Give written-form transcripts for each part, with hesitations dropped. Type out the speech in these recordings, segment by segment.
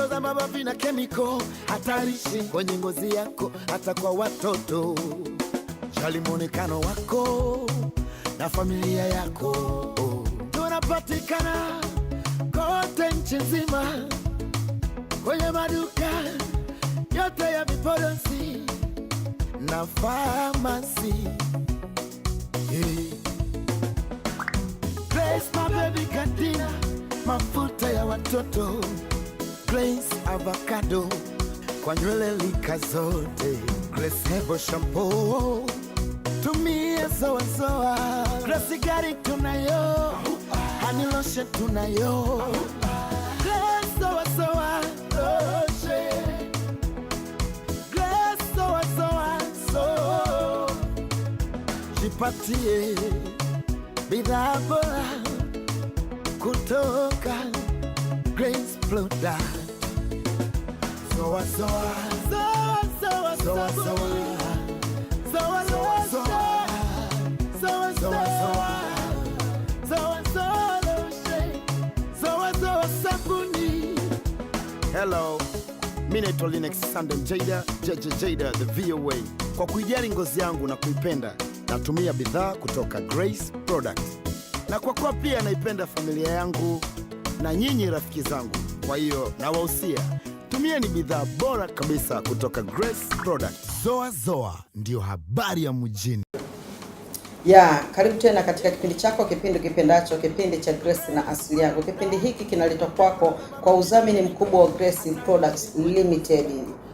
vipodozi ambavyo vina chemical hatarishi kwenye ngozi yako, hata kwa watoto. Jali muonekano wako na familia yako. Tunapatikana kote nchi nzima, kwenye maduka yote ya vipodozi na pharmacy. Grace my baby Cantina, mafuta ya watoto. Grace avocado kwa nywele lika zote. Grace Hebo shampoo, tumia zoa zoa. Grace gari tunayo, honey lotion tunayo. Grace zoa zoa lotion, Grace zoa zoa so. Jipatie bidhaa bora kutoka Grace Product. Zoa zoa zoa zoa zoa zoa zoa zoa zoa zoa sabuni. Hello, mimi naitwa Linux Sunday Jada, Jada the VOA. Kwa kuijali ngozi yangu na kuipenda, natumia bidhaa kutoka Grace Product. Na kwa kuwa pia naipenda familia yangu na nyinyi rafiki zangu, kwa hiyo nawahusia tumieni bidhaa bora kabisa kutoka Grace Product. Zoa zoa ndio habari ya mjini. Karibu tena katika kipindi chako, kipindi kipendacho, kipindi cha Grace na asili yako. Kipindi hiki kinaletwa kwako kwa udhamini mkubwa wa Grace Products Limited.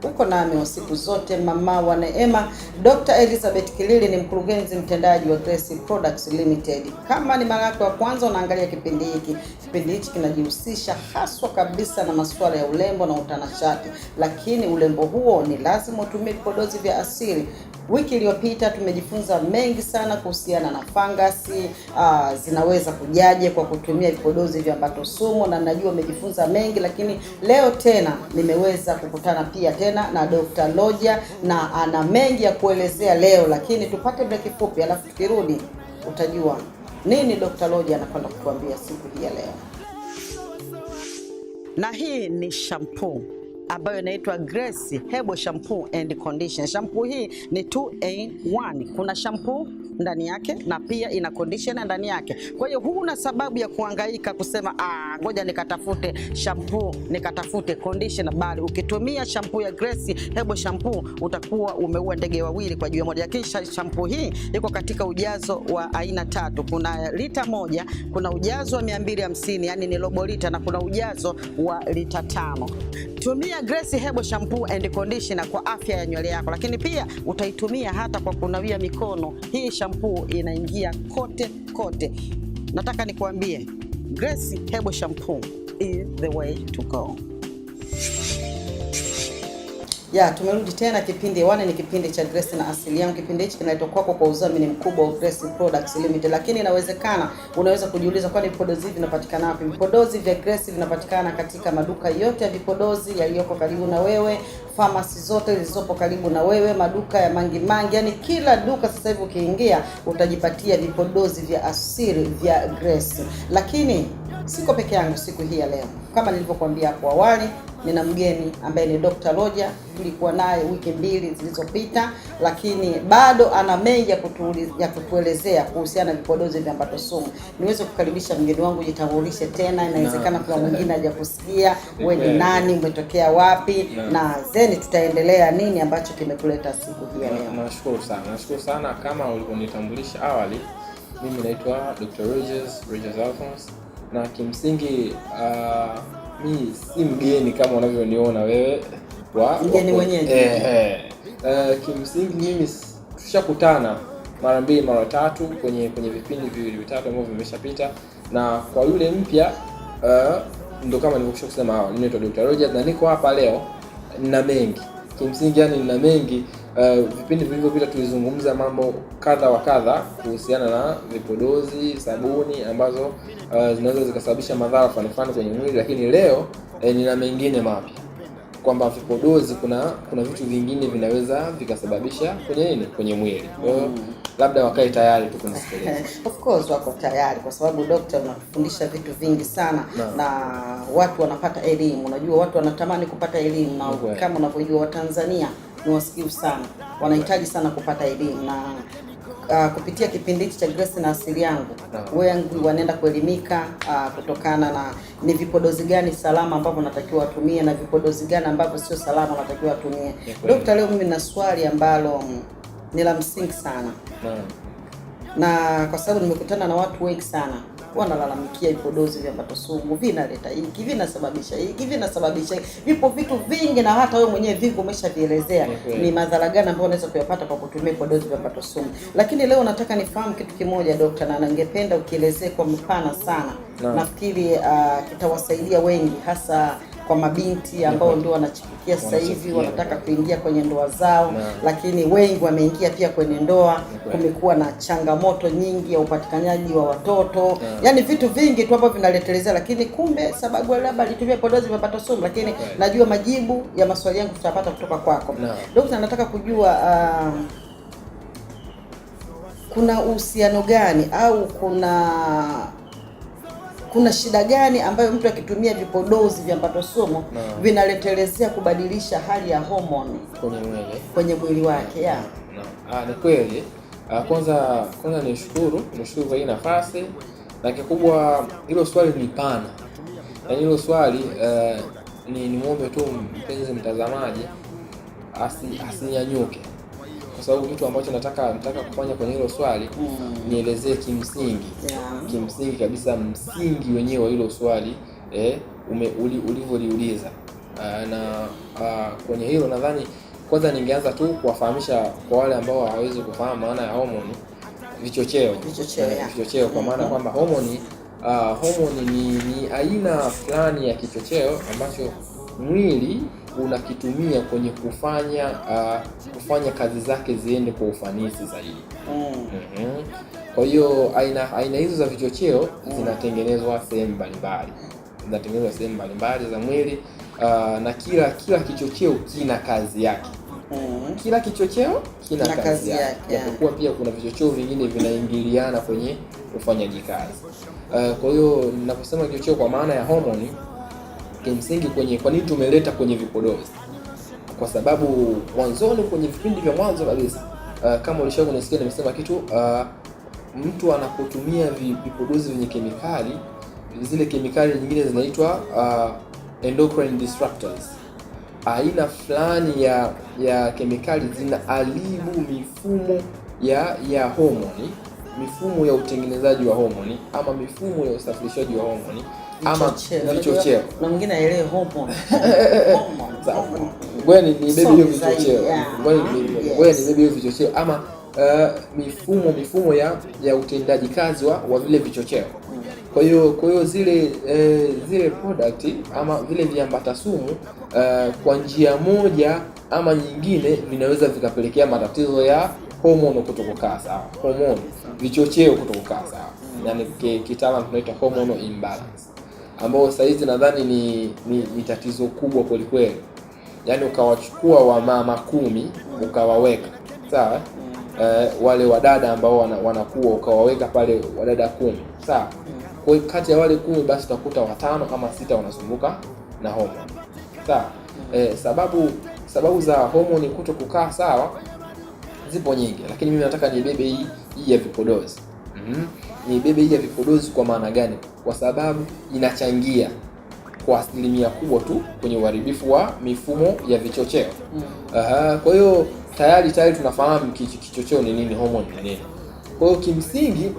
Uko nami wa siku zote, mama wa neema, Dr. Elizabeth Kilili, ni mkurugenzi mtendaji wa Grace Products Limited. Kama ni mara yako ya kwanza unaangalia kipindi hiki kinajihusisha haswa kabisa na masuala ya urembo na utanashati, lakini urembo huo ni lazima utumie vipodozi vya asili. Wiki iliyopita tumejifunza mengi sana kuhusiana na fangasi, zinaweza kujaje kwa kutumia vipodozi vya ambato sumu, na najua umejifunza mengi, lakini leo tena nimeweza kukutana pia tena na Dr. Loja na ana mengi ya kuelezea leo, lakini tupate break fupi alafu tukirudi utajua nini Dr. Loja anakwenda kutuambia siku hii ya leo. Na hii ni shampoo ambayo inaitwa Grace Hebo Shampoo and Conditioner. Shampoo hii ni 2-in-1. Kuna shampoo ndani yake na pia ina conditioner ndani yake. Kwa hiyo huna sababu ya kuhangaika kusema ngoja nikatafute shampoo, nikatafute conditioner, bali ukitumia shampoo ya Grace Hebo Shampoo utakuwa umeua ndege wawili kwa jiwe moja. Lakini shampoo hii iko katika ujazo wa aina 3. Kuna lita 1, kuna ujazo wa 250, yani ni robo lita, na kuna ujazo wa lita 5. Tumia Grace Hebo Shampoo and Conditioner kwa afya ya nywele yako, lakini pia utaitumia hata kwa kunawia mikono. Hii shampoo inaingia kote kote. Nataka nikuambie, Grace Hebo Shampoo is the way to go. Tumerudi tena kipindi ni kipindi cha Grace na asili yangu. Kipindi hiki kinaletwa kwako kwa udhamini mkubwa wa Grace Products Limited. Lakini inawezekana unaweza kujiuliza, kwani vipodozi hivi vinapatikana wapi? Vipodozi vya Grace vinapatikana katika maduka yote ya vipodozi yaliyoko karibu na wewe, pharmacy zote zilizopo karibu na wewe, maduka ya mangi, yani kila duka sasa hivi ukiingia utajipatia vipodozi vya asili vya Grace. Lakini siko peke yangu siku hii ya leo. Kama nilivyokuambia hapo awali, nina mgeni ambaye ni Dr. Loja. Tulikuwa naye wiki 2 zilizopita, lakini bado ana mengi ya kutuelezea kuhusiana na vipodozi vya ambato sumu. Niweze kukaribisha mgeni wangu, jitambulishe tena. Inawezekana kuna mwingine hajakusikia, wewe ni nani, umetokea wapi, na zeni tutaendelea nini ambacho kimekuleta siku hii ya leo. Nashukuru sana kama ulivyonitambulisha awali. Mimi naitwa Dr. Rogers Alphonse, na kimsingi mimi si mgeni kama unavyoniona wewe mgeni mwenyeji. Kimsingi mimi tushakutana mara 2 mara 3 kwenye vipindi viwili vitatu ambavyo vimeshapita, na kwa yule mpya ndio kama nilivyokwisha kusema awali, mimi naitwa Dr. Rogers na niko hapa leo na mengi. Kimsingi nina mengi. Vipindi vilivyopita tulizungumza mambo kadha wa kadha kuhusiana na vipodozi, sabuni ambazo zinaweza zikasababisha madhara fulani kwenye mwili, lakini leo nina mengine mapya kwamba vipodozi kuna vitu vingine vinaweza vikasababisha kwenye mwili. labda wakae tayari tu kunisikiliza. Of course wako tayari, kwa sababu doctor unatufundisha vitu vingi sana na watu wanapata elimu. Unajua watu wanatamani kupata elimu, na kama unavyojua Watanzania ni wasikivu sana, wanahitaji sana kupata elimu, na kupitia kipindi hiki cha Grace na Asili Yangu wengi wanaenda kuelimika kutokana na ni vipodozi gani salama ambavyo natakiwa watumie na vipodozi gani ambavyo sio salama natakiwa watumie. Dokta, leo mimi na swali ambalo ni la msingi sana na kwa sababu nimekutana na watu wengi sana wanalalamikia vipodozi vya viambato sumu, vinaleta hiki, vinasababisha hiki, vinasababisha hiki. Vipo vitu vingi na hata wewe mwenyewe vingi umeshavielezea ni madhara gani ambayo unaweza kuyapata kwa kutumia vipodozi vya viambato sumu. Lakini leo nataka nifahamu kitu kimoja dokta, na ningependa ukielezee kwa mpana sana. Nafikiri kitawasaidia wengi, hasa kwa mabinti ambao ndio wanachipukia sasa hivi wanataka kuingia kwenye ndoa zao, lakini wengi wameingia pia kwenye ndoa. Kumekuwa na changamoto nyingi ya upatikanaji wa watoto, yani vitu vingi tu ambavyo vinaletelezea, lakini kumbe sababu labda alitumia vipodozi vya viambato sumu. Lakini najua majibu ya maswali yangu tutapata kutoka kwako. Dokta, nataka kujua kuna uhusiano gani au kuna shida gani ambayo mtu akitumia vipodozi vya viambato sumu vinaletelezea kubadilisha hali ya homoni kwenye mwili wake? Ni kweli. Kwanza nishukuru kwa hii nafasi, na kikubwa hilo swali ni pana. Yaani hilo swali ni muombe tu mpenzi mtazamaji asinyanyuke, kwa sababu kitu ambacho nataka kufanya kwenye hilo swali nielezee kimsingi kabisa, msingi wenyewe wa hilo swali ulivyoliuliza. Na kwenye hilo nadhani kwanza ningeanza tu kuwafahamisha kwa wale ambao hawawezi kufahamu maana ya homoni, vichocheo kwa maana kwamba homoni ni aina fulani ya kichocheo ambacho mwili unakitumia kwenye kufanya kazi zake ziende kwa ufanisi zaidi. Kwa hiyo aina hizo za vichocheo zinatengenezwa sehemu mbalimbali za mwili, na kila kichocheo kina kazi yake. Kila kichocheo kina kazi yake. Japokuwa pia kuna vichocheo vingine vinaingiliana kwenye ufanyaji kazi. Kwa hiyo ninaposema kichocheo kwa maana ya homoni, kimsingi kwa nini tumeleta kwenye vipodozi? Kwa sababu mwanzoni, kwenye vipindi vya mwanzo kabisa, kama ulishawahi kunisikia nimesema kitu, mtu anapotumia vipodozi vyenye kemikali, zile kemikali nyingine zinaitwa endocrine disruptors. Aina fulani ya kemikali zinaharibu mifumo ya homoni, mifumo ya utengenezaji wa homoni, ama mifumo ya usafirishaji wa homoni, ama vichocheo. Na mwingine aelewe hormone. Ngoja nibebe hiyo vichocheo, ama mifumo ya utendaji kazi wa vile vichocheo. Kwa hiyo zile product ama vile viambata sumu kwa njia moja ama nyingine vinaweza vikapelekea matatizo ya hormone kutokukaa sawa, vichocheo kutokukaa sawa, yani kitaalamu tunaita hormonal imbalance, ambao sasa hizi nadhani ni tatizo kubwa kweli kweli. Yani ukawachukua wamama 10 ukawaweka sawa, wale wadada ambao wanakuwa ukawaweka pale wadada 10 sawa, kwa kati ya wale 10 basi utakuta 5 ama 6 wanasumbuka na hormone sawa. Sababu za hormone kutokukaa sawa zipo nyingi, lakini mimi nataka nibebe hii ya vipodozi. Nibebe hii ya vipodozi kwa maana gani? Kwa sababu inachangia kwa asilimia kubwa tu kwenye uharibifu wa mifumo ya vichocheo. Kwa hiyo tayari tunafahamu kichocheo ni nini, hormone ni nini. Kwa hiyo kimsingi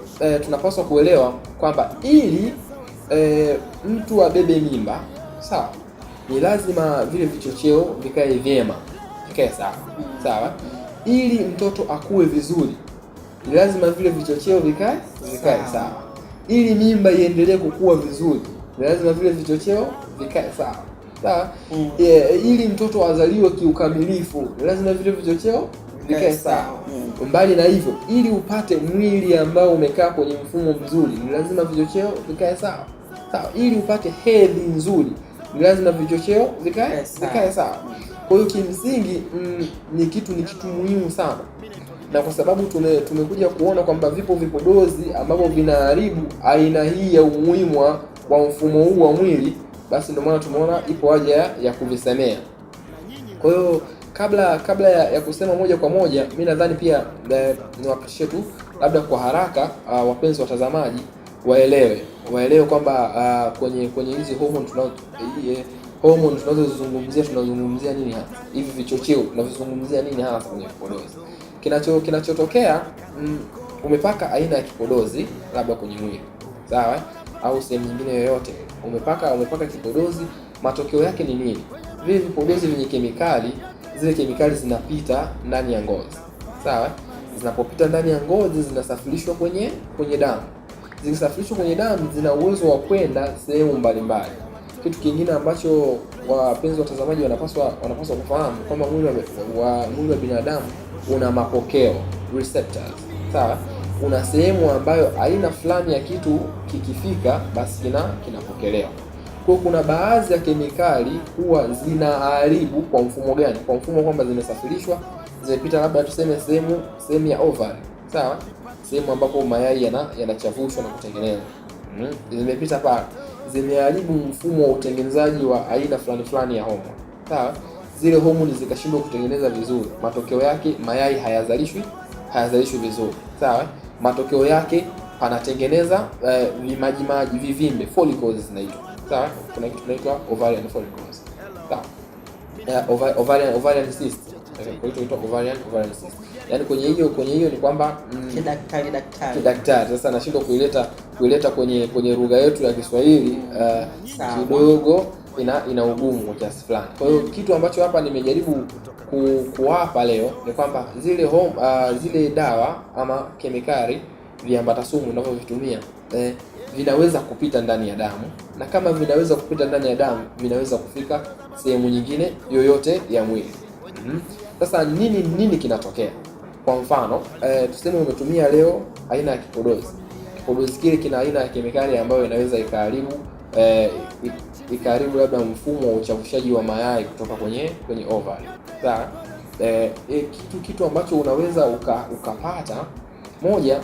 tunapaswa kuelewa kwamba ili mtu abebe mimba sawa, ni lazima vile vichocheo vikae vyema, vikae sawa. Ili mtoto akue vizuri, ni lazima vile vichocheo vikae sawa. Ili mimba iendelee kukua vizuri, ni lazima vile vichocheo vikae sawa. Ili mtoto azaliwe kiukamilifu, ni lazima vile vichocheo vikae sawa. Mbali na hivyo, ili upate mwili ambao umekaa kwenye mfumo mzuri, ni lazima vichocheo vikae sawa. Ili upate hedhi nzuri, ni lazima vichocheo vikae sawa. Kwa hiyo kimsingi ni kitu muhimu sana na kwa sababu tumekuja kuona kwamba vipo vipodozi ambavyo vinaharibu aina hii ya umuhimu wa mfumo huu wa mwili, basi ndio maana tumeona ipo haja ya kuvisemea. Kwa hiyo kabla ya kusema moja kwa moja, mimi nadhani pia niwapitishe tu labda kwa haraka wapenzi watazamaji waelewe kwamba kwenye hizi hormone tunazozungumzia nini hasa, hivi vichocheo tunazozungumzia nini hasa kwenye vipodozi. Kinachotokea umepaka aina ya kipodozi labda kwenye mwili, sawa, au sehemu nyingine yoyote, umepaka kipodozi, matokeo yake ni nini? Vile vipodozi vyenye kemikali, zile kemikali zinapita ndani ya ngozi, sawa. Zinapopita ndani ya ngozi zinasafirishwa kwenye damu. Zikisafirishwa kwenye damu zina uwezo wa kwenda sehemu mbalimbali. Kitu kingine ambacho wapenzi watazamaji wanapaswa kufahamu kwamba mwili wa binadamu una mapokeo, receptors, sawa. Una sehemu ambayo aina fulani ya kitu kikifika basi kinapokelewa. Kwa kuna baadhi ya kemikali huwa zinaharibu kwa mfumo gani? Kwa mfumo kwamba zimesafirishwa, zimepita labda tuseme sehemu ya ovary, sawa, sehemu ambapo mayai yanachavushwa na kutengenezwa. Zimepita pale, zimeharibu mfumo wa utengenezaji wa aina fulani ya homoni, sawa. Zile homoni zikashindwa kutengeneza vizuri, matokeo yake mayai hayazalishwi vizuri, sawa. Matokeo yake panatengeneza vimaji vivimbe, follicles zinaitwa, sawa. Kuna kitu kinaitwa ovarian follicles, sawa. Ovarian cyst, kwa hiyo inaitwa ovarian cyst. Yaani kwenye hiyo ni kwamba kidaktari sasa nashindwa kuileta kwenye lugha yetu ya Kiswahili, kidogo ina ugumu kwa kiasi fulani. Kwa hiyo kitu ambacho hapa nimejaribu kuwapa leo ni kwamba zile dawa ama kemikali, viambata sumu vinavyovitumia vinaweza kupita ndani ya damu, na kama vinaweza kupita ndani ya damu vinaweza kufika sehemu nyingine yoyote ya mwili. Sasa nini kinatokea? Kwa mfano tuseme umetumia leo aina ya kipodozi kile kina aina ya kemikali ambayo inaweza ikaharibu labda mfumo wa uchavushaji wa mayai kutoka kwenye ovary, sawa. Kitu ambacho unaweza ukapata moja,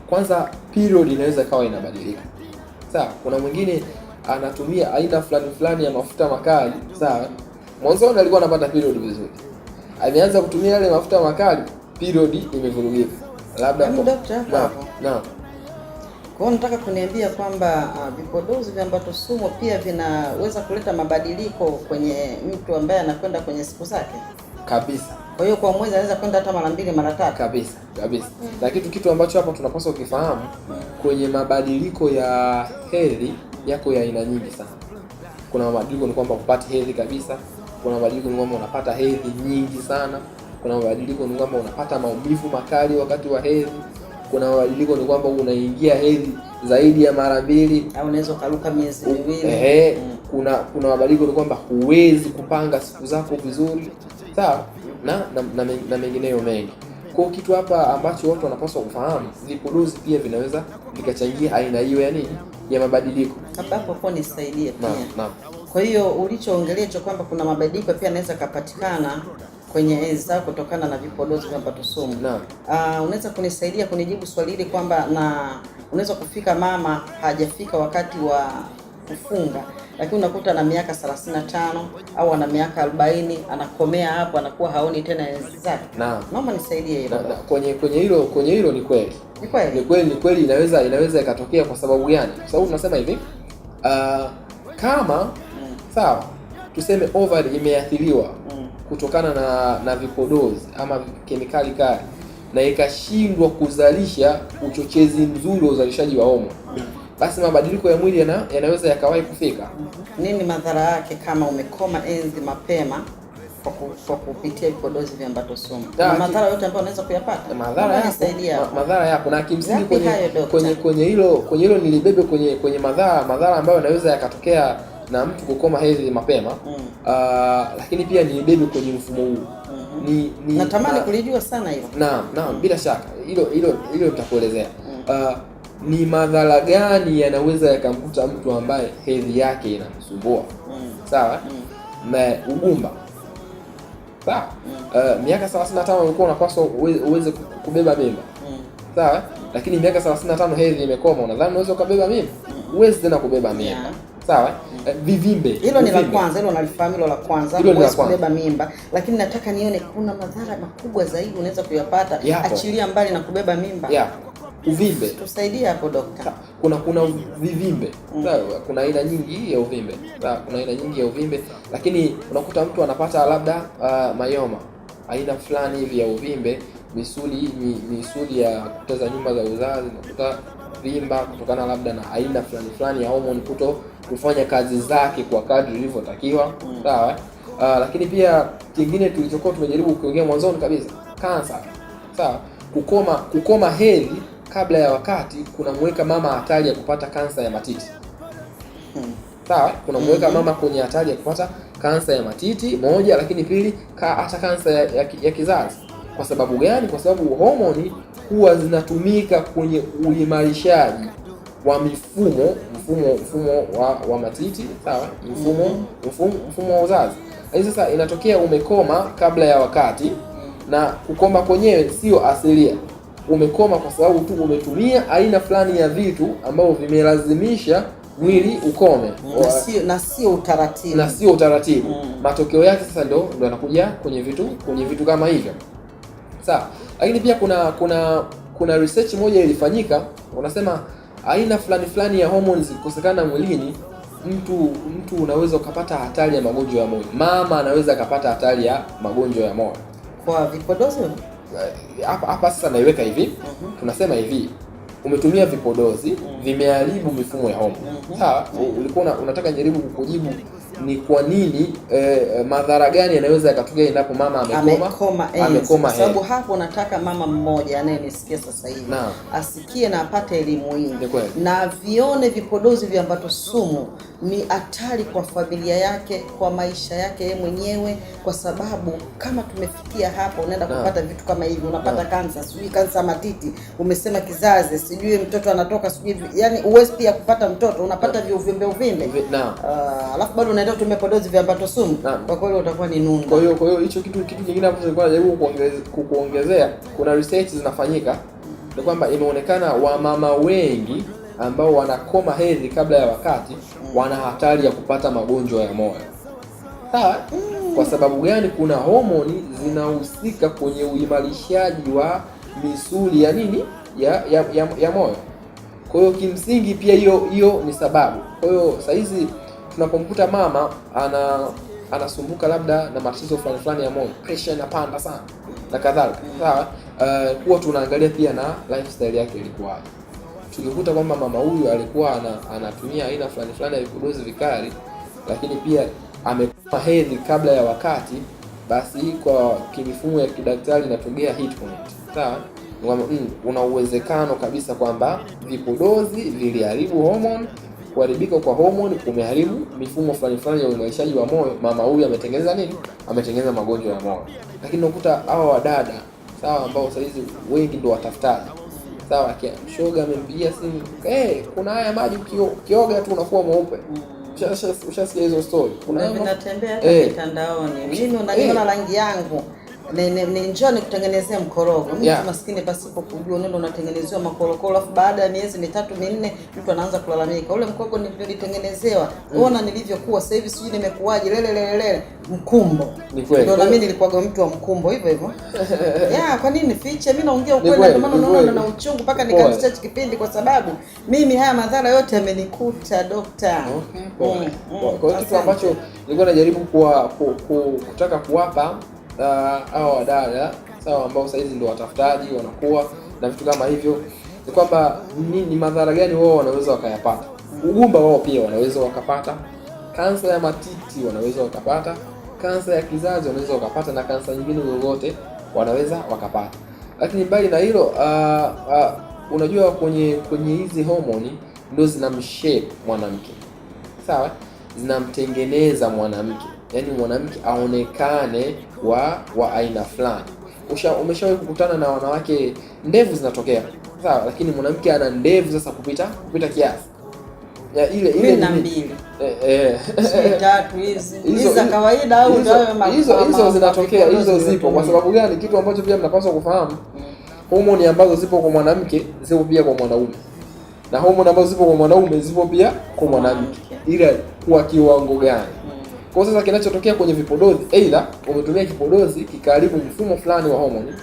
kwanza period inaweza kawa inabadilika, sawa. Kuna mwingine anatumia aina fulani ya mafuta makali, sawa. Mwanzoni alikuwa anapata period vizuri, ameanza kutumia yale mafuta makali, period imevurugika. Labda naam. Kwa hiyo nataka kuniambia kwamba vipodozi viambato sumu pia vinaweza kuleta mabadiliko kwenye mtu ambaye anakwenda kwenye siku zake kabisa. Kwa hiyo kwa mwezi anaweza kwenda hata mara 2 mara 3 kabisa. Na kitu ambacho hapa tunapaswa kufahamu, kwenye mabadiliko ya hedhi yako ya aina nyingi sana. Kuna mabadiliko ni kwamba upate hedhi kabisa, kuna mabadiliko ni kwamba unapata hedhi nyingi sana, kuna mabadiliko ni kwamba unapata maumivu makali wakati wa hedhi, kuna mabadiliko ni kwamba unaingia hedhi zaidi ya mara 2 au unaweza kuruka miezi 2. Kuna mabadiliko ni kwamba huwezi kupanga siku zako vizuri, sawa, na mengineyo mengi. Kwa kitu hapa ambacho watu wanapaswa kufahamu, vipodozi pia vinaweza vikachangia aina hiyo ya nini, ya mabadiliko. Hapo kwa nisaidie pia. Naam. Kwa hiyo ulichoongelea hicho kwamba kuna mabadiliko pia yanaweza kupatikana kwenye hedhi zako kutokana na vipodozi viambato sumu. Naam. Unaweza kunisaidia kunijibu swali hili kwamba unaweza kufika mama hajafika wakati wa kufunga, lakini unakuta na miaka 35 au ana miaka 40, anakomea hapo, anakuwa haoni tena hedhi zake. Naam. Naomba nisaidie hilo. Kwenye hilo ni kweli. Ni kweli inaweza ikatokea. Kwa sababu gani? Kwa sababu tunasema hivi, kama sawa, tuseme ovary imeathiriwa kutokana na vipodozi ama kemikali kali, na ikashindwa kuzalisha uchochezi mzuri wa uzalishaji wa homoni, basi mabadiliko ya mwili yanaweza yakawahi kufika. Nini madhara yake kama umekoma hedhi mapema kwa kupitia vipodozi viambato sumu? Na madhara yote ambayo unaweza kuyapata? Madhara yapo, na kimsingi kwenye hilo nilibebe kwenye madhara ambayo yanaweza yakatokea na mtu kukoma hedhi mapema. Lakini pia nilibebe kwenye mfumo huu. Natamani kulijua sana hilo. Naam, bila shaka. Hilo nitakuelezea. Ni madhara gani yanaweza yakamkuta mtu ambaye hedhi yake inamsumbua. Sawa? Na ugumba. sawa. Miaka 35 ulikuwa unapaswa uweze kubeba mimba, sawa, lakini miaka 35 hedhi imekoma, unadhani unaweza kubeba mimba? Huwezi tena kubeba mimba, sawa. Vivimbe, hilo ni la kwanza, hilo nalifahamu, hilo la kwanza, huwezi kubeba mimba, lakini nataka nione kuna madhara makubwa zaidi unaweza kuyapata, achilia mbali na kubeba mimba. Uvimbe, tusaidie hapo dokta. Kuna vivimbe, sawa. Kuna aina nyingi ya uvimbe, sawa. Kuna aina nyingi ya uvimbe, lakini unakuta mtu anapata labda mayoma, aina fulani hivi ya uvimbe, misuli ya kuta za nyumba za uzazi, unakuta vimba kutokana labda na aina fulani ya homoni kufanya kazi zake kwa kadri ilivyotakiwa, sawa. Lakini pia kingine tulichokuwa tumejaribu kuongea mwanzoni kabisa, kansa, sawa. Kukoma hedhi kabla ya wakati kunamweka mama hatari ya kupata kansa ya matiti, sawa. Kunamweka mama kwenye hatari ya kupata kansa ya matiti, moja, lakini pili hata kansa ya kizazi. Kwa sababu gani? Kwa sababu homoni huwa zinatumika kwenye uimarishaji wa mfumo wa matiti, sawa, mfumo wa uzazi. Sasa inatokea umekoma kabla ya wakati, na kukoma kwenyewe sio asilia. Umekoma kwa sababu tu umetumia aina fulani ya vitu ambavyo vimelazimisha mwili ukome, na sio utaratibu. Matokeo yake sasa ndio yanakuja kwenye vitu kama hivyo, sawa. Lakini pia kuna research moja ilifanyika, unasema aina fulani ya hormones zikosekana mwilini, mtu unaweza ukapata hatari ya magonjwa ya moyo. Mama anaweza akapata hatari ya magonjwa ya moyo kwa vipodozi. Hapa sasa naiweka hivi, tunasema hivi, umetumia vipodozi, vimeharibu mifumo ya homoni, sawa. Ulikuwa unataka jaribu kukujibu ni kwa nini, madhara gani yanaweza yakatokea endapo mama amekoma. Sababu hapo nataka mama mmoja anayenisikia sasa hivi asikie na apate elimu hii, na vione vipodozi viambato sumu ni hatari kwa familia yake, kwa maisha yake yeye mwenyewe, kwa sababu kama tumefikia hapo unaenda kupata vitu kama hivi, unapata kansa, sijui kansa matiti, umesema kizazi, sijui mtoto anatoka, sijui yani uwezi pia kupata mtoto, unapata uvimbe alafu bado unaenda kutumia vipodozi viambato sumu. Kwa kweli utakuwa ni nunda. Kwa hiyo hicho kitu kingine hapo nilikuwa najaribu kuongezea, kuna research zinafanyika ni kwamba imeonekana wamama wengi ambao wanakoma hedhi kabla ya wakati wana hatari ya kupata magonjwa ya moyo, sawa. Kwa sababu gani? Kuna homoni zinahusika kwenye uimarishaji wa misuli ya nini, ya moyo. Kwa hiyo kimsingi pia hiyo ni sababu. Kwa hiyo saa hizi tunapomkuta mama anasumbuka labda na matatizo fulani ya moyo, pressure inapanda sana na kadhalika, sawa, huwa tunaangalia pia na lifestyle yake ilikuwaje. Tukikuta kwamba mama huyu alikuwa anatumia aina fulani ya vipodozi vikali, lakini pia amekoma hedhi kabla ya wakati, basi kwa kimifumo ya kidaktari inatokea hit point, sawa. Una uwezekano kabisa kwamba vipodozi viliharibu hormone. Kuharibika kwa hormone kumeharibu mifumo fulani ya uimarishaji wa moyo. Mama huyu ametengeneza nini? Ametengeneza magonjwa ya moyo. Lakini unakuta hawa wadada, sawa, ambao sasa hizi wengi ndio watafutaji, sawa, shoga amempigia simu, kuna haya maji ukioga tu unakuwa mweupe. Ushasikia hizo story? Kuna vinatembea hata mitandaoni. Mimi unaniona rangi yangu ni njoo nikutengenezea mkorogo. Mtu maskini pasipo kujua ndio unatengenezewa makorokoro, alafu baada ya miezi 3-4 mtu anaanza kulalamika, ule mkorogo nilitengenezewa, unaona nilivyokuwa sasa hivi, sijui nimekuaje lele mkumbo. Ndio na mimi nilikuwa mtu wa mkumbo hivyo. Kwa nini fiche? Mimi naongea ukweli, ndio maana unaona na uchungu mpaka nikaanzisha kipindi, kwa sababu mimi haya madhara yote yamenikuta dokta. Kwa kitu ambacho nilikuwa najaribu kutaka kuwapa hao wadada, sawa, ambao sasa hizi ndio watafutaji wanakuwa na vitu kama hivyo, ni kwamba ni madhara gani wao wanaweza wakayapata. Ugumba wao pia wanaweza wakapata, kansa ya matiti wanaweza wakapata, kansa ya kizazi wanaweza wakapata, na kansa nyingine zozote wanaweza wakapata. Lakini mbali na hilo, unajua kwenye hizi homoni ndio zinamshape mwanamke, sawa, zinamtengeneza mwanamke, yaani mwanamke aonekane wa aina fulani. Umeshawahi kukutana na wanawake ndevu zinatokea, sawa, lakini mwanamke ana ndevu sasa kupita kiasi, ya ile 12 tatu hizi za kawaida au hizo zinatokea, hizo zipo. Kwa sababu gani? Kitu ambacho pia mnapaswa kufahamu, homoni ambazo zipo kwa mwanamke zipo pia kwa mwanaume, na homoni ambazo zipo kwa mwanaume zipo pia kwa mwanamke, ila kwa kiwango gani? Kwa sasa kinachotokea kwenye vipodozi, aidha umetumia kipodozi kikaribu mfumo fulani wa homoni.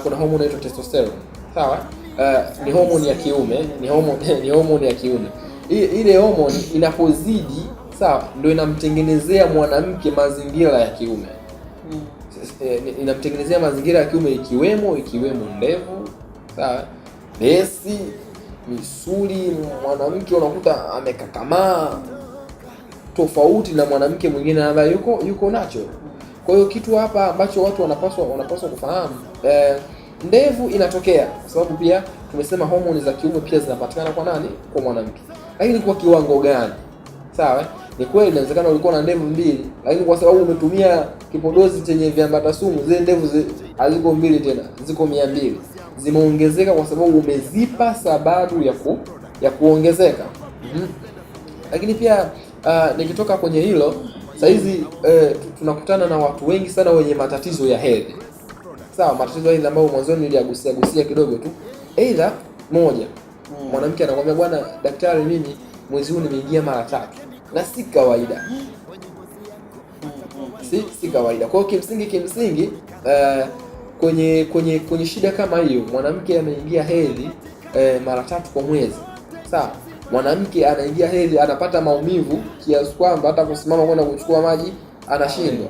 Kuna homoni inaitwa testosterone, sawa? Ni homoni ya kiume, ni homoni ya kiume. Ile homoni inapozidi, sawa, ndio inamtengenezea mwanamke mazingira ya kiume. Inamtengenezea mazingira ya kiume ikiwemo ndevu, sawa, besi, misuli. Mwanamke unakuta amekakamaa tofauti na mwanamke mwingine ambaye yuko nacho. Kwa hiyo kitu hapa ambacho watu wanapaswa kufahamu, ndevu inatokea kwa sababu pia tumesema homoni za kiume pia zinapatikana kwa nani? Kwa mwanamke. Lakini kwa kiwango gani? Sawa? Ni kweli inawezekana ulikuwa na ndevu 2, lakini kwa sababu umetumia kipodozi chenye viambata sumu, zile ndevu haziko 2 tena, ziko 200. Zimeongezeka kwa sababu umezipa sababu ya kuongezeka. Lakini pia nikitoka kwenye hilo, saizi tunakutana na watu wengi sana wenye matatizo ya hedhi. Sawa, matatizo ya hedhi ambayo mwanzoni niliyagusia kidogo tu. Aidha moja, mwanamke anakuambia bwana daktari, mimi mwezi huu nimeingia mara 3 na si kawaida. Si kawaida. Kwa hiyo kimsingi kwenye shida kama hiyo, mwanamke ameingia hedhi mara 3 kwa mwezi. Sawa? Mwanamke anaingia hedhi anapata maumivu kiasi kwamba hata kusimama kwenda kuchukua maji anashindwa.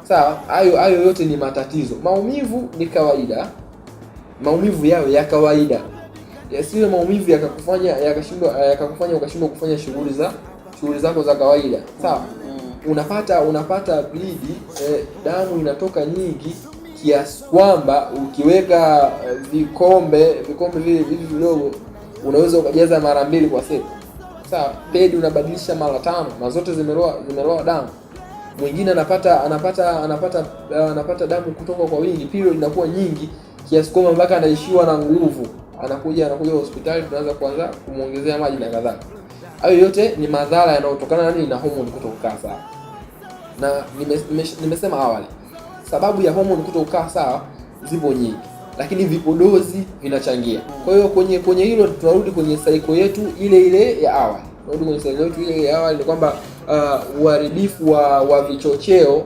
Sawa? Hayo yote ni matatizo. Maumivu ni kawaida. Maumivu yao ya kawaida. Yasiwe maumivu yakakufanya ukashindwa kufanya shughuli zako za kawaida. Sawa? Unapata bleed, damu inatoka nyingi kiasi kwamba ukiweka vikombe vile vidogo unaweza ukajaza mara 2 kwa siku. Sawa, pedi unabadilisha mara 5 na zote zimeloa damu. Mwingine anapata damu kutoka kwa wingi, period inakuwa nyingi kiasi kwamba mpaka anaishiwa na nguvu. Anakuja hospitali, tunaanza kuanza kumuongezea maji na kadhalika. Hayo yote ni madhara yanayotokana na homoni kutokukaa sawa. Na nimesema awali, sababu ya homoni kutokukaa sawa zipo nyingi, lakini vipodozi vinachangia. Kwa hiyo kwenye hilo tunarudi kwenye cycle yetu ile ya awali. Ni kwamba uharibifu wa vichocheo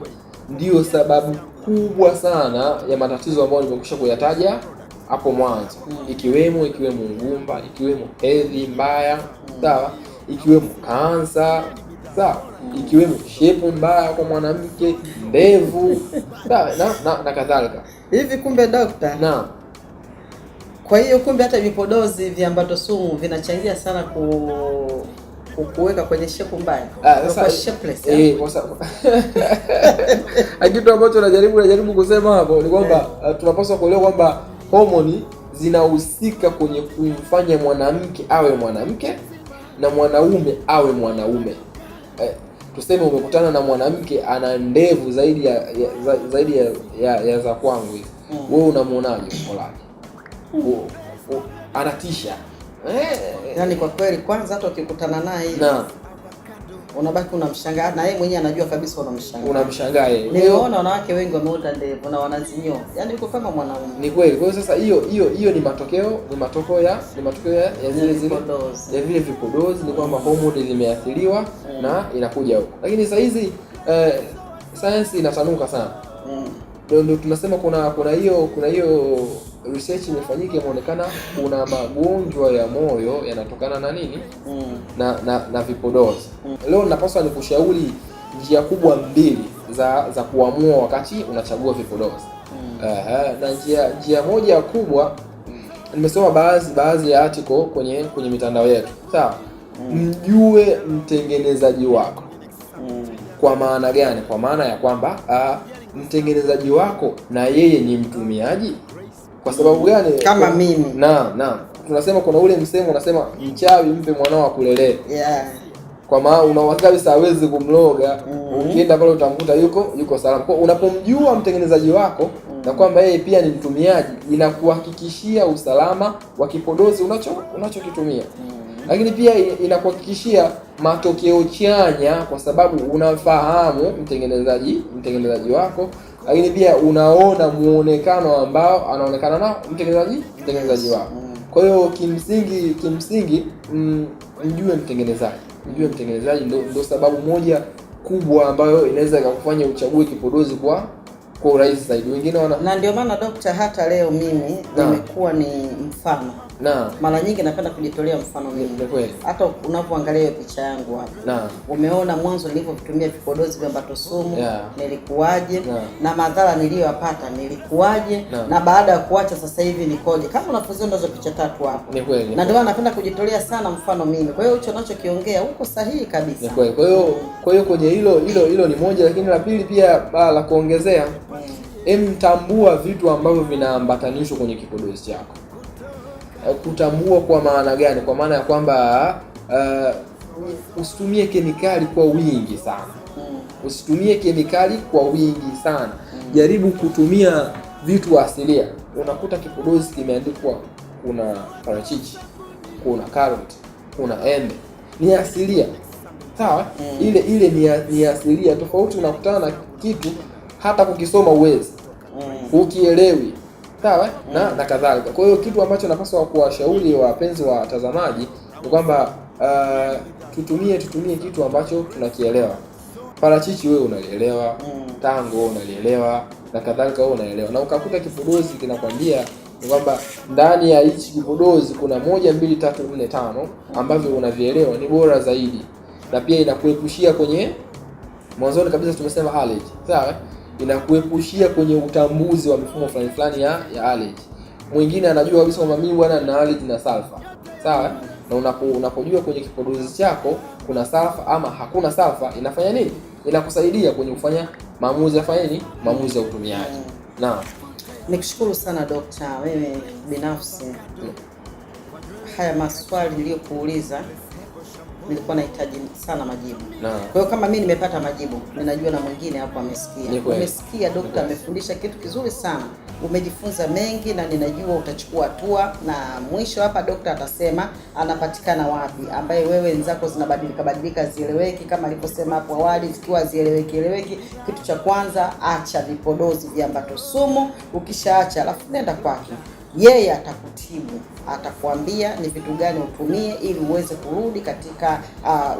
ndio sababu kubwa sana ya matatizo ambayo nimekwisha kuyataja hapo mwanzo. Ikiwemo ugumba, ikiwemo hedhi mbaya, sawa, ikiwemo kansa, sawa, ikiwemo shepu mbaya kwa mwanamke, ndevu, sawa, na kadhalika. Hivi kumbe daktari? Naam. Kwa hiyo kumbe hata vipodozi viambato sumu vinachangia sana kuweka kwenye shepu mbaya. Kwa shapeless. Kwa sababu kitu ambacho najaribu kusema hapo ni kwamba tunapaswa kuelewa kwamba homoni zinahusika kwenye kumfanya mwanamke awe mwanamke na mwanaume awe mwanaume. Tuseme umekutana na mwanamke ana ndevu zaidi ya za kwangu hivi. Wewe unamuonaje umbo lake? Anatisha. Yaani kwa kweli kwanza hata ukikutana naye unabaki unamshangaa, na yeye mwenyewe anajua kabisa unamshangaa yeye. Nimeona wanawake wengi wameota ndevu na wanazinyoa. Yaani yuko kama mwanaume. Ni kweli. Kwa hiyo sasa hiyo ni matokeo ya vile vipodozi, ni kwamba homoni zimeathiriwa na inakuja huko. Lakini sasa hizi science inatanuka sana. Ndio tunasema kuna hiyo research imefanyika, imeonekana kuna magonjwa ya moyo yanatokana na nini? Na vipodozi. Leo napaswa nikushauri njia kubwa 2 za kuamua wakati unachagua vipodozi. Na njia moja kubwa, nimesoma baadhi ya article kwenye mitandao yetu. Sawa? Mjue mtengenezaji wako. Kwa maana gani? Kwa maana ya kwamba mtengenezaji wako na yeye ni mtumiaji. Kwa sababu gani? Kama mimi. Naam. Tunasema kuna ule msemo unasema mchawi mpe mwanao akulelee. Kwa maana unaweza kabisa hawezi kumloga. Ukienda pale utamkuta yuko salama. Kwa unapomjua mtengenezaji wako na kwamba yeye pia ni mtumiaji, inakuhakikishia usalama wa kipodozi unachokitumia. lakini pia inakuhakikishia matokeo chanya, kwa sababu unafahamu mtengenezaji wako, lakini pia unaona muonekano ambao anaonekana nao mtengenezaji wako. Kwa hiyo kimsingi mjue mtengenezaji ndio sababu moja kubwa ambayo inaweza ikakufanya uchague kipodozi kwa urahisi zaidi. Wengine na ndio maana dokta, hata leo mimi nimekuwa ni mfano. Mara nyingi napenda kujitolea mfano mimi. Hata unapoangalia hiyo picha yangu hapa. Umeona mwanzo nilipotumia vipodozi vya Mbato Sumu, nilikuwaje, na madhara niliyopata nilikuwaje, na baada ya kuacha sasa hivi nikoje. Kama unapoziona hizo picha tatu hapo. Na ndio maana napenda kujitolea sana mfano mimi. Kwa hiyo hicho unachokiongea uko sahihi kabisa. Kwa hiyo kwenye hilo ni moja, lakini la pili pia la kuongezea, tambua vitu ambavyo vinaambatanishwa kwenye kipodozi chako. Kutambua kwa maana gani? Kwa maana ya kwamba usitumie kemikali kwa wingi sana. Jaribu kutumia vitu asilia. Unakuta kipodozi kimeandikwa kuna parachichi, kuna carrot, kuna embe, ni asilia. Sawa? Ile ni asilia. Tofauti unakutana na kitu hata kukisoma uwezi, ukielewi. Sawa? Na kadhalika. Kwa hiyo kitu ambacho napaswa kuwashauri wapenzi wa watazamaji ni kwamba tutumie kitu ambacho tunakielewa. Parachichi wewe unalielewa, tango unalielewa, na kadhalika wewe unaelewa. Na ukakuta kipodozi kinakwambia ni kwamba ndani ya hichi kipodozi kuna 1 2 3 4 5 ambavyo unavielewa, ni bora zaidi. Na pia inakuepushia kwenye mwanzoni kabisa tumesema allergy. Sawa? Inakuepushia kwenye utambuzi wa mifumo fulani ya allergy. Mwingine anajua kabisa kwamba mimi bwana nina allergy na sulfur. Sawa? Na unapojua kwenye kipodozi chako kuna sulfur ama hakuna sulfur, inafanya nini? Inakusaidia kwenye kufanya maamuzi ya utumiaji. Naam. Nikushukuru sana dokta. Mimi binafsi haya maswali niliyokuuliza nilikuwa nahitaji sana majibu. Kwa hiyo kama mimi nimepata majibu, ninajua na mwingine hapo amesikia. Umesikia dokta amefundisha kitu kizuri sana. Umejifunza mengi na ninajua utachukua hatua, na mwisho hapa dokta atasema anapatikana wapi, ambaye wewe wenzako zinabadilika zieleweki, kama aliposema hapo awali zikiwa zieleweki. Kitu cha kwanza, acha vipodozi vya Mbato Sumu. Ukishaacha alafu nenda kwake. Yeye atakutibu, atakwambia ni vitu gani utumie ili uweze kurudi katika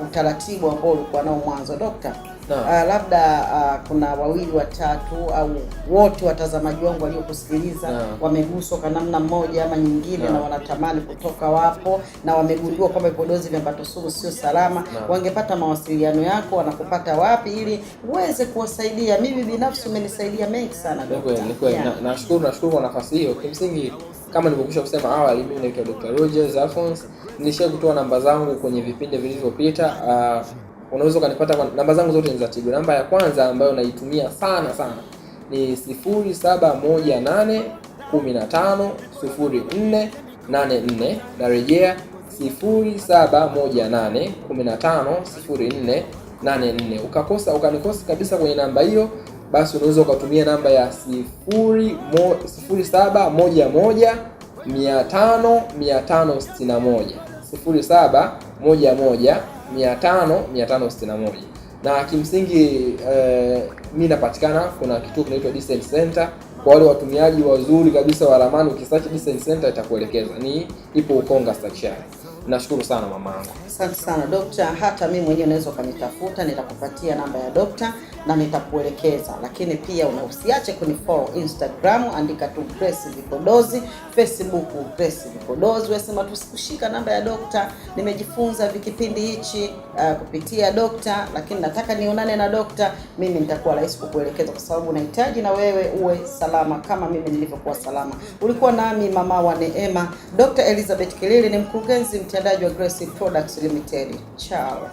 utaratibu ambao ulikuwa nao mwanzo. Dokta, labda kuna wawili watatu au wote watazamaji wangu waliokusikiliza wameguswa kwa namna moja ama nyingine na wanatamani kutoka wapo na wamegundua kwamba vipodozi vya Mbato Sumu sio salama, wangepata mawasiliano yako, wanakupata wapi ili uweze kuwasaidia? Mimi binafsi umenisaidia mengi sana dokta. Nashukuru kwa nafasi hiyo. Kimsingi kama nilivyokwisha kusema awali, mimi naitwa Dr. Rogers Alphonse. Nilisha kutoa namba zangu kwenye vipindi vilivyopita. Unaweza kanipata kwa namba zangu zote ni za Tigo. Namba ya kwanza ambayo naitumia sana ni 0718 15 0484. Narejea 0718 15 0484. Ukanikosa kabisa kwenye namba hiyo, basi unaweza ukatumia namba ya 0711 500 561. 0711 500 na kimsingi mimi napatikana, kuna kituo kinaitwa Distance Center kwa wale watumiaji wazuri kabisa wa ramani. Ukisearch Distance Center itakuelekeza, ipo Ukonga Station. Nashukuru sana mamangu. Asante sana dokta. Hata mimi mwenyewe unaweza ukanitafuta, nitakupatia namba ya dokta na nitakuelekeza. Lakini pia usiache kunifollow Instagram, andika tu Grace Vipodozi, Facebook Grace Vipodozi. Wasema tusikushika namba ya dokta. Nimejifunza vikipindi hichi kupitia dokta, lakini nataka nionane na dokta. Mimi nitakuwa rahisi kukuelekeza kwa sababu unahitaji na wewe uwe salama kama mimi nilivyokuwa salama. Ulikuwa nami mama wa Neema, Dr. Elizabeth Kilili, ni mkurugenzi mtendaji wa Grace Products Limited. Ciao.